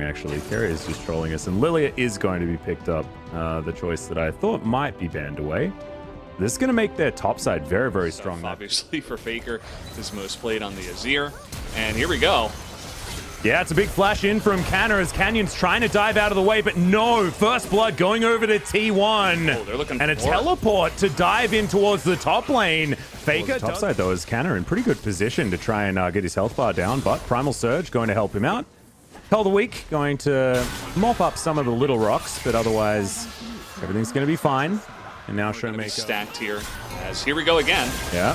actually. KiA is just trolling us, and Lilia is going to be picked up. The choice that I thought might be banned away. This is going to make their top side very, very strong. Obviously for Faker, is most played on the Azir. And here we go. Yeah, it's a big flash in from Canna as Canyon's trying to dive out of the way, but no, first blood going over to T1. Oh, they're looking and a for teleport to dive in towards the top lane. Faker top side though is Canna in pretty good position to try and get his health bar down, but Primal Surge going to help him out. Hell the Weak going to mop up some of the little rocks, but otherwise everything's going to be fine. And now Showmaker stacked here as here we go again. Yeah.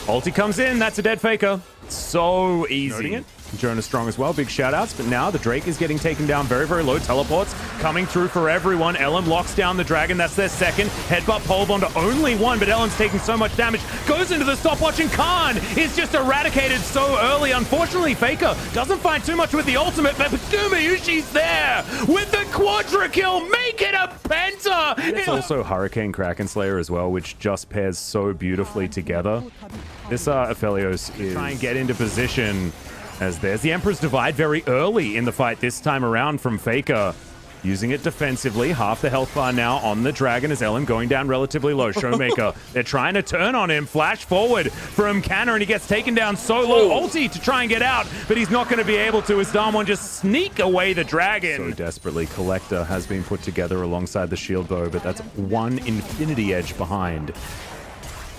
Ulti comes in, that's a dead Faker. So easy. Jonah strong as well, big shout outs, but now the Drake is getting taken down very, very low. Teleports coming through for everyone. Ellen locks down the dragon, that's their second. Headbutt polebomb to only one, but Ellen's taking so much damage. Goes into the stopwatch and Khan is just eradicated so early. Unfortunately, Faker doesn't find too much with the ultimate, but Gumayushi's there with the quadra kill. Make it a penta! It's also Hurricane Kraken Slayer as well, which just pairs so beautifully together. This Aphelios is trying to get into position. As there's the Emperor's Divide very early in the fight this time around from Faker. Using it defensively, half the health bar now on the Dragon as Ellen going down relatively low. Showmaker, they're trying to turn on him. Flash forward from Canna and he gets taken down so low. Ulti to try and get out, but he's not going to be able to as Damwon just sneak away the Dragon. So desperately, Collector has been put together alongside the shield bow, but that's one Infinity Edge behind.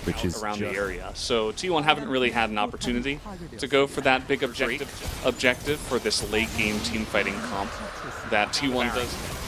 Which is around the area. So T1 haven't really had an opportunity to go for that big objective for this late game team fighting comp that T1 does.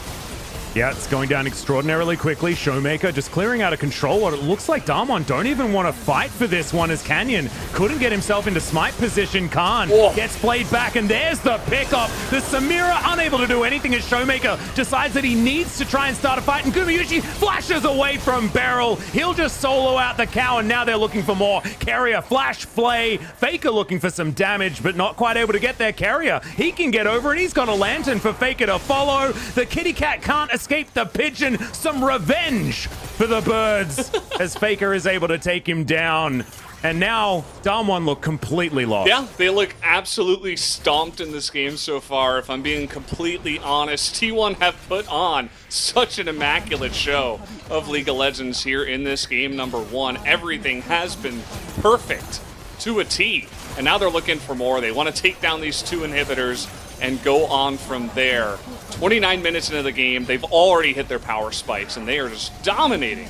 Yeah, it's going down extraordinarily quickly. Showmaker just clearing out of control. What it looks like Damwon don't even want to fight for this one as Canyon couldn't get himself into smite position. Khan gets played back and there's the pickup. The Samira unable to do anything as Showmaker decides that he needs to try and start a fight and Gumayushi flashes away from Beryl. He'll just solo out the cow and now they're looking for more. Carrier, flash, flay. Faker looking for some damage but not quite able to get there. Carrier, he can get over and he's got a lantern for Faker to follow. The kitty cat can't escape the pigeon. Some revenge for the birds as Faker is able to take him down. And now Damwon look completely lost. Yeah, they look absolutely stomped in this game so far. If I'm being completely honest, T1 have put on such an immaculate show of League of Legends here in this game number one. Everything has been perfect to a T. And now they're looking for more. They want to take down these two inhibitors and go on from there. 29 minutes into the game, they've already hit their power spikes, and they are just dominating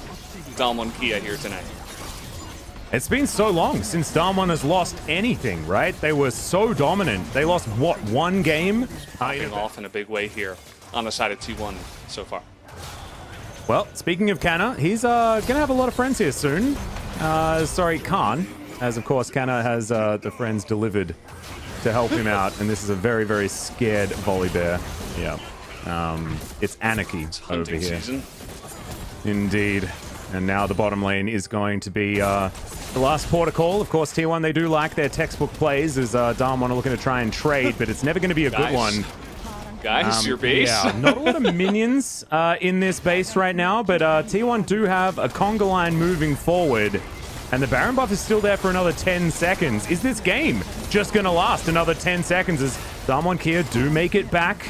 Damwon KiA here tonight. It's been so long since Damwon has lost anything, right? They were so dominant. They lost, what, one game? Popping off in a big way here on the side of T1 so far. Well, speaking of Canna, he's going to have a lot of friends here soon. Sorry, Khan, as of course Canna has the friends delivered to help him out, and this is a very, very scared Volibear. Yeah. It's anarchy over here. Season. Indeed. And now the bottom lane is going to be the last port of call. Of course, T1, they do like their textbook plays as Damwon are looking to try and trade, but it's never going to be a good one. Guys, your base? Yeah, not a lot of minions in this base right now, but T1 do have a conga line moving forward. And the Baron buff is still there for another 10 seconds. Is this game just going to last another 10 seconds as Damwon KiA do make it back?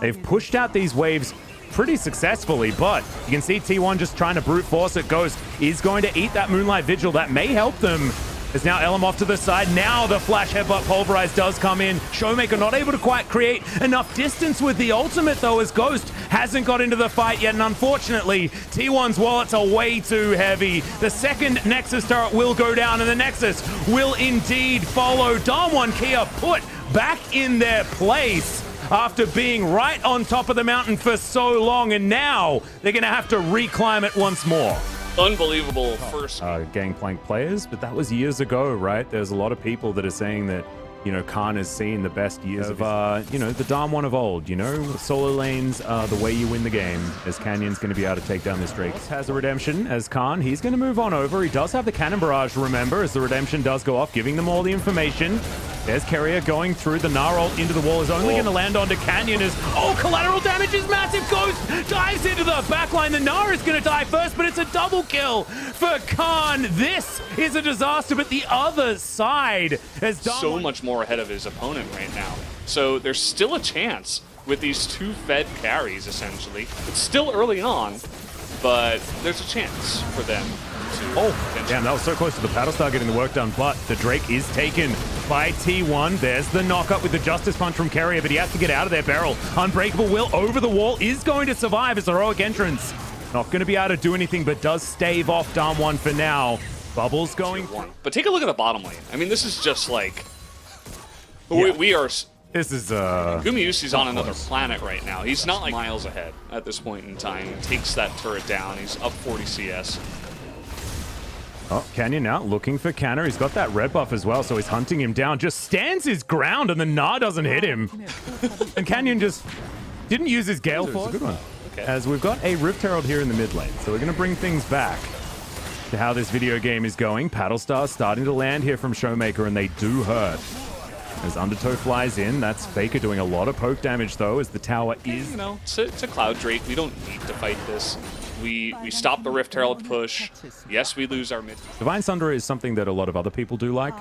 They've pushed out these waves pretty successfully, but you can see T1 just trying to brute force it. Ghost is going to eat that Moonlight Vigil. That may help them. As now Elam off to the side. Now the flash headbutt pulverize does come in. Showmaker not able to quite create enough distance with the ultimate though, as Ghost hasn't got into the fight yet. And unfortunately, T1's wallets are way too heavy. The second Nexus turret will go down and the Nexus will indeed follow. Damwon KiA put back in their place after being right on top of the mountain for so long. And now they're going to have to reclimb it once more. Unbelievable first Gangplank players, but that was years ago, right? There's a lot of people that are saying that, you know, Khan has seen the best years of, you know, the Damwon of old, you know? Solo lanes are the way you win the game, as Canyon's going to be able to take down this Drake. Has a redemption as Khan. He's going to move on over. He does have the Cannon Barrage, remember, as the redemption does go off, giving them all the information. There's KiA going through the Gnar ult into the wall. Is only going to land onto Canyon as... Oh, collateral damage is massive. Ghost dives into the backline. The Gnar is going to die first, but it's a double kill for Khan. This is a disaster, but the other side has done... So much more ahead of his opponent right now. So there's still a chance with these two fed carries, essentially. It's still early on, but there's a chance for them to... Oh, damn, that was so close to the Battlestar getting the work done, but the Drake is taken by T1. There's the knock-up with the Justice Punch from KiA, but he has to get out of there. Beryl, Unbreakable Will over the wall, is going to survive as heroic entrance. Not going to be able to do anything, but does stave off Damwon for now. Bubbles going... But take a look at the bottom lane. I mean, this is just like... Yeah. We are... This is, Gumayusi's on another planet right now. He's not like miles ahead at this point in time. He takes that turret down. He's up 40 CS. Oh, KiA now looking for Canner. He's got that red buff as well, so he's hunting him down. Just stands his ground, and the Gnar doesn't hit him. And Canyon just didn't use his Gale Force. Good one. Okay. As we've got a Rift Herald here in the mid lane, so we're going to bring things back to how this video game is going. Paddlestar starting to land here from Showmaker, and they do hurt. As Undertow flies in, that's Faker doing a lot of poke damage, though, as the tower is... You know, it's a Cloud Drake. We don't need to fight this. We stop the Rift Herald push. Yes, we lose our mid. Divine Sunder is something that a lot of other people do like.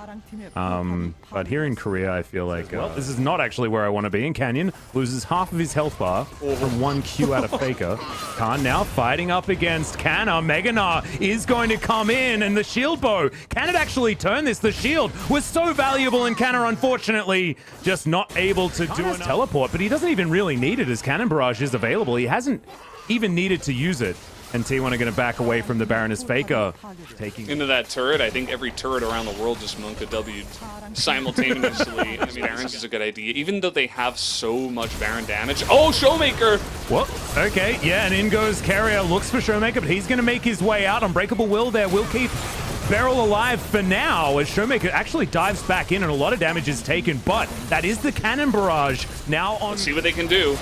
But here in Korea, I feel like this is not actually where I want to be. And Canyon loses half of his health bar from one Q out of Faker. Khan now fighting up against Canna. Mega Gnar is going to come in, and the shield bow. Can it actually turn this? The shield was so valuable, and Canna, unfortunately, just not able to do a teleport. But he doesn't even really need it, as Cannon Barrage is available. He hasn't even needed to use it. And T1 are going to back away from the Baroness Faker. Taking into that turret. I think every turret around the world just Monka W'd simultaneously. I mean, Baron's is a good idea, even though they have so much Baron damage. Oh, Showmaker! Whoop. Okay, yeah, and in goes KiA. Looks for Showmaker, but he's going to make his way out. Unbreakable Will there will keep Beryl alive for now, as Showmaker actually dives back in, and a lot of damage is taken, but that is the Cannon Barrage. Now on... Let's see what they can do.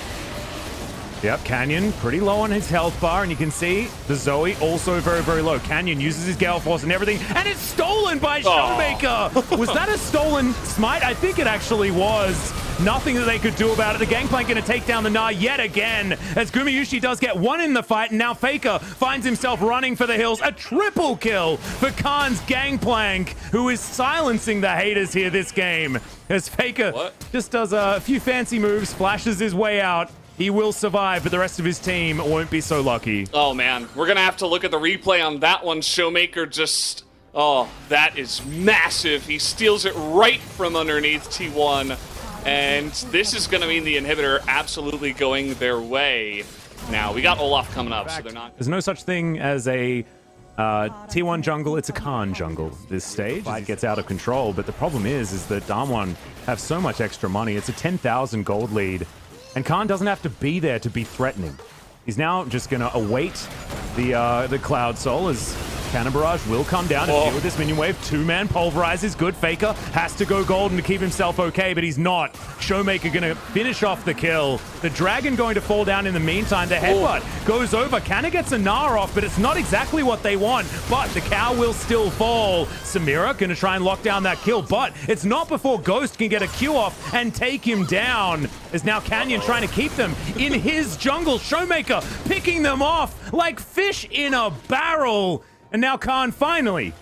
Yep, Canyon pretty low on his health bar, and you can see the Zoe also very, very low. Canyon uses his Gale Force and everything, and it's stolen by Showmaker! Was that a stolen smite? I think it actually was. Nothing that they could do about it. The Gangplank going to take down the Gnar yet again, as Gumayusi does get one in the fight, and now Faker finds himself running for the hills. A triple kill for Khan's Gangplank, who is silencing the haters here this game. As Faker just does a few fancy moves, flashes his way out. He will survive, but the rest of his team won't be so lucky. Oh, man. We're going to have to look at the replay on that one. Showmaker just... Oh, that is massive. He steals it right from underneath T1. And this is going to mean the inhibitor absolutely going their way. Now, we got Olaf coming up, so they're not... There's no such thing as a T1 jungle. It's a Khan jungle this stage. Fight gets out of control, but the problem is that Damwon have so much extra money. It's a 10,000 gold lead. And Khan doesn't have to be there to be threatening. He's now just going to await the Cloud Soul, as Cannon Barrage will come down and deal with this minion wave. Two-man pulverizes. Good. Faker has to go golden to keep himself okay, but he's not. Showmaker going to finish off the kill. The Dragon going to fall down in the meantime. The headbutt goes over. Canna gets a Gnar off, but it's not exactly what they want. But the cow will still fall. Samira going to try and lock down that kill, but it's not before Ghost can get a Q off and take him down. As now Canyon trying to keep them in his jungle. Showmaker picking them off like fish in a barrel. And now Khan finally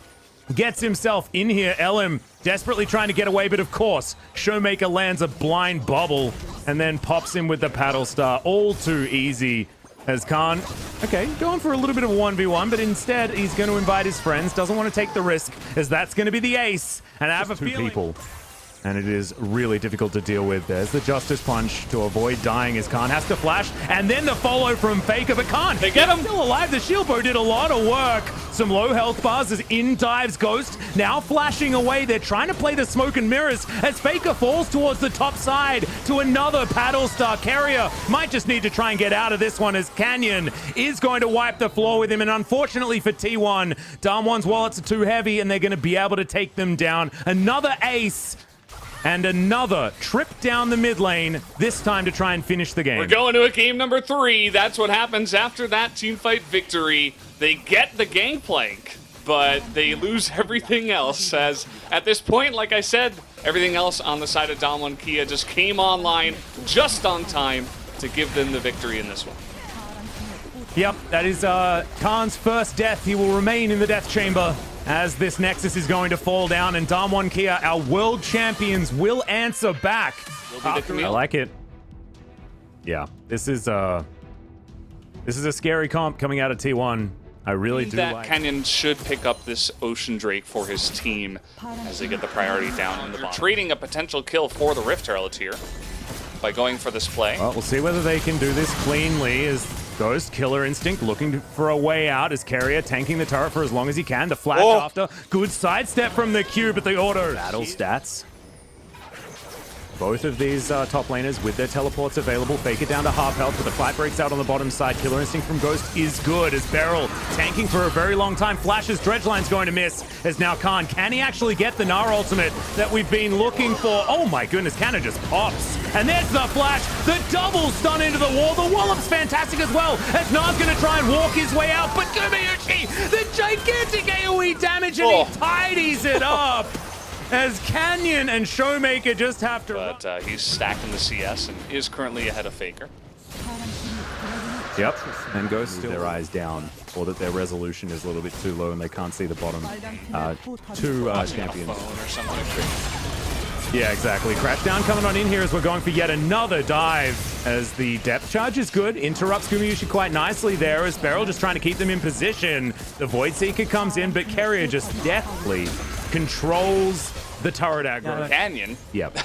gets himself in here. LM desperately trying to get away, but of course, Showmaker lands a blind bubble and then pops him with the Paddle Star. All too easy, as Khan, okay, going for a little bit of a 1v1, but instead he's going to invite his friends. Doesn't want to take the risk, as that's going to be the ace. And I have a feeling... people. And it is really difficult to deal with. There's the Justice Punch to avoid dying, as Khan has to flash. And then the follow from Faker, but Khan, they get him. Still alive. The shield bow did a lot of work. Some low health bars as in dives Ghost. Now flashing away. They're trying to play the smoke and mirrors as Faker falls towards the top side to another Paddle Star. KiA might just need to try and get out of this one, as Canyon is going to wipe the floor with him. And unfortunately for T1, Damwon's wallets are too heavy, and they're going to be able to take them down. Another ace. And another trip down the mid lane, this time to try and finish the game. We're going to a game number 3. That's what happens after that teamfight victory. They get the Gangplank, but they lose everything else, as at this point, like I said, everything else on the side of Damwon KiA just came online just on time to give them the victory in this one. Yep, that is Khan's first death. He will remain in the death chamber as this Nexus is going to fall down, and Damwon KiA, our world champions, will answer back. I like it. Yeah, this is a scary comp coming out of T1. I really do that like Canyon should pick up this Ocean Drake for his team as they get the priority down in the bottom. Trading a potential kill for the Rift Herald here by going for this play. Well, we'll see whether they can do this cleanly as Ghost, Killer Instinct looking for a way out as KiA tanking the turret for as long as he can. The flash after. Good sidestep from the Q, but the auto. Battle stats. Both of these top laners with their teleports available. Fake it down to half health, but the fight breaks out on the bottom side. Killer Instinct from Ghost is good as Beryl tanking for a very long time. Flash's Dredgeline's going to miss as now Khan. Can he actually get the Gnar ultimate that we've been looking for? Oh my goodness, Canna just pops. And there's the flash, the double stun into the wall. The wallop's fantastic as well as Gnar's going to try and walk his way out. But Gumayushi, the gigantic AoE damage, and he tidies it up. As Canyon and Showmaker just have to But he's stacking the CS and is currently ahead of Faker. Yep, and Ghost still their eyes down, or that their resolution is a little bit too low and they can't see the bottom two champions. On a phone or something. Yeah, exactly. Crashdown coming on in here as we're going for yet another dive as the depth charge is good. Interrupts Gumayushi quite nicely there as Beryl just trying to keep them in position. The Void Seeker comes in, but KiA just deftly controls the turret aggro. Canyon? Yep.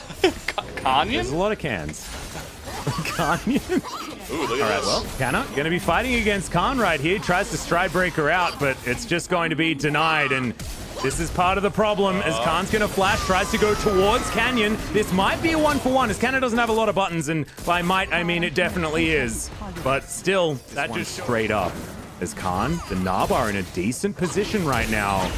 Canyon? There's a lot of cans. Canyon? Ooh, look at All right, this. well, Canna going to be fighting against Khan right here. Tries to stride breaker out, but it's just going to be denied. And this is part of the problem as Khan's going to flash, tries to go towards Canyon. This might be a 1-for-1 as Canna doesn't have a lot of buttons. And by might, I mean it definitely is. But still, that just straight up. As Khan, the Gnar are in a decent position right now.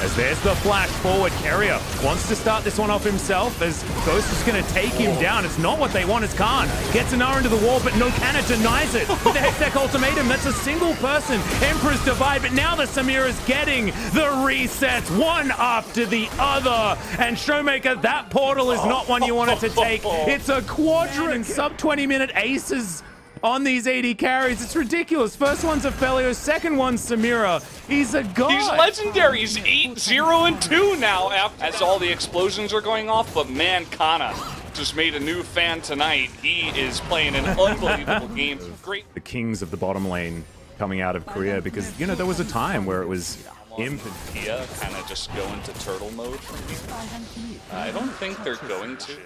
As there's the flash forward, KiA wants to start this one off himself as Ghost is going to take him down. It's not what they want as Khan gets an Gnar into the wall, but no Canna denies it. With the Hextech ultimatum, that's a single person. Emperor's Divide, but now the Samira's getting the resets one after the other. And Showmaker, that portal is not one you wanted to take. It's a quadrant sub 20-minute aces on these AD carries. It's ridiculous. First one's Aphelios, second one's Samira. He's a god. He's legendary. He's 8-0-2 now as all the explosions are going off. But man, Kana just made a new fan tonight. He is playing an unbelievable game. Great. The kings of the bottom lane coming out of Korea because, you know, there was a time where it was Imp and KiA kind of just go into turtle mode from here. I don't think they're going to.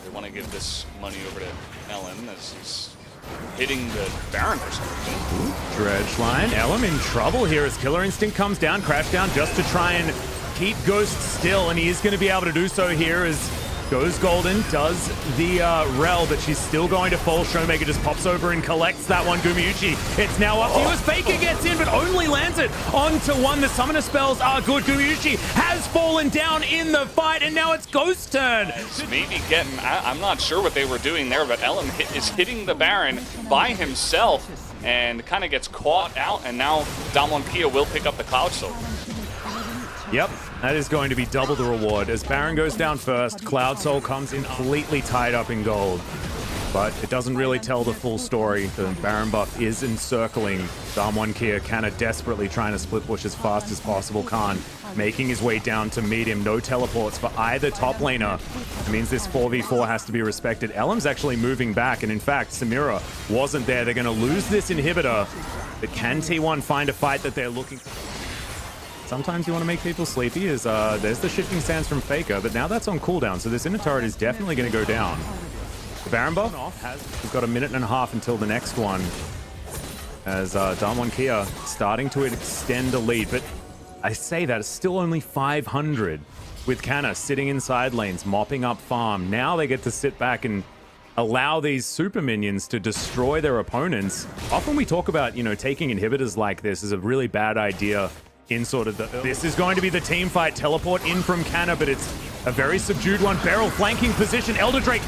They want to give this money over to Ellen as he's hitting the Baron or something. Dredgeline, Ellen in trouble here as Killer Instinct comes down, Crashdown just to try and keep Ghost still, and he is going to be able to do so here as goes Golden, does the rel, but she's still going to fall. Showmaker just pops over and collects that one. Gumayushi, it's now up to you as Faker gets in, but only lands it onto one. The summoner spells are good. Gumayushi has fallen down in the fight, and now it's Ghost's turn. Maybe getting, I'm not sure what they were doing there, but Ellen is hitting the Baron by himself and kind of gets caught out, and now Damwon KiA will pick up the Cloud Soul. Yep, that is going to be double the reward as Baron goes down first. Cloud Soul comes in completely tied up in gold, but it doesn't really tell the full story. The Baron buff is encircling Damwon KiA. Canna desperately trying to split push as fast as possible. Khan making his way down to meet him. No teleports for either top laner. It means this 4v4 has to be respected. Ellem's actually moving back, and in fact, Samira wasn't there. They're going to lose this inhibitor, but can T1 find a fight that they're looking for? Sometimes you want to make people sleepy, as there's the shifting sands from Faker, but now that's on cooldown, so this inner turret is definitely going to go down. The Baron buff, we've got a minute and a half until the next one, as Damwon KiA starting to extend the lead, but I say that it's still only 500 with Canna sitting in side lanes, mopping up farm. Now they get to sit back and allow these super minions to destroy their opponents. Often we talk about, you know, taking inhibitors like this is a really bad idea in sort of the... This is going to be the team fight. Teleport in from Canna, but it's a very subdued one. Beryl flanking position. Elder Drake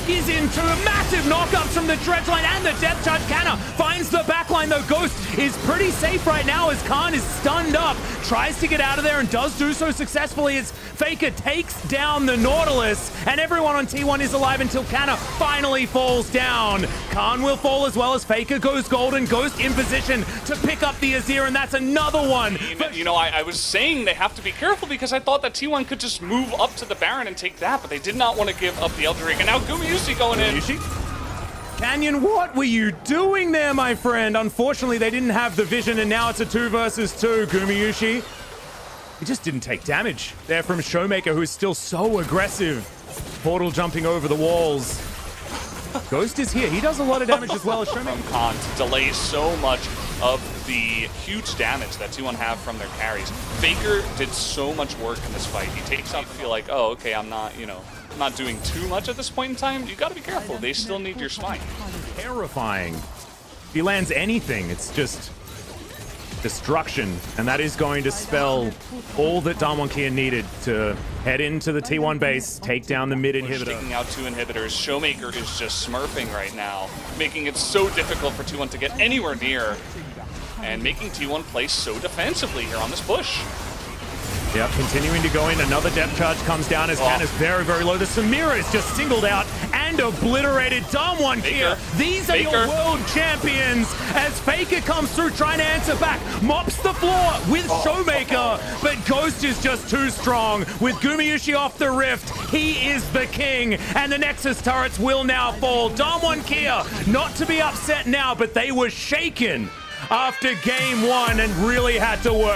is into massive knockups from the Dredgeline and the Death Charge. Canna finds the backline though. Ghost is pretty safe right now as Khan is stunned up. Tries to get out of there and does do so successfully as Faker takes down the Nautilus, and everyone on T1 is alive until Canna finally falls down. Khan will fall as well as Faker goes Golden. Ghost in position to pick up the Azir, and that's another one. You know, I was saying they have to be careful because I thought that T1 could just move up to the Baron and take that, but they did not want to give up the Elder Drake. And now Gumayushi going in. Canyon, what were you doing there, my friend? Unfortunately, they didn't have the vision, and now it's a 2 versus 2. Gumayusi, he just didn't take damage there from Showmaker, who's still so aggressive. Portal jumping over the walls. Ghost is here. He does a lot of damage as well as Showmaker. Khan delays so much of the huge damage that T1 have from their carries. Faker did so much work in this fight. He takes out to feel like, oh, okay, I'm not, I'm not doing too much at this point in time. You got to be careful. They still need your smite. Terrifying. If he lands anything, it's just destruction, and that is going to spell all that Damwon KiA needed to head into the T1 base, take down the mid inhibitor. Taking out 2 inhibitors. Showmaker is just smurfing right now, making it so difficult for T1 to get anywhere near, and making T1 play so defensively here on this push. Yep, continuing to go in. Another depth charge comes down as Can is very, very low. The Samira is just singled out and obliterated. Damwon KiA, these are your world champions as Faker comes through trying to answer back. Mops the floor with Showmaker, but Ghost is just too strong. With Gumayusi off the rift, he is the king, and the Nexus turrets will now fall. Damwon KiA, not to be upset now, but they were shaken after game 1 and really had to work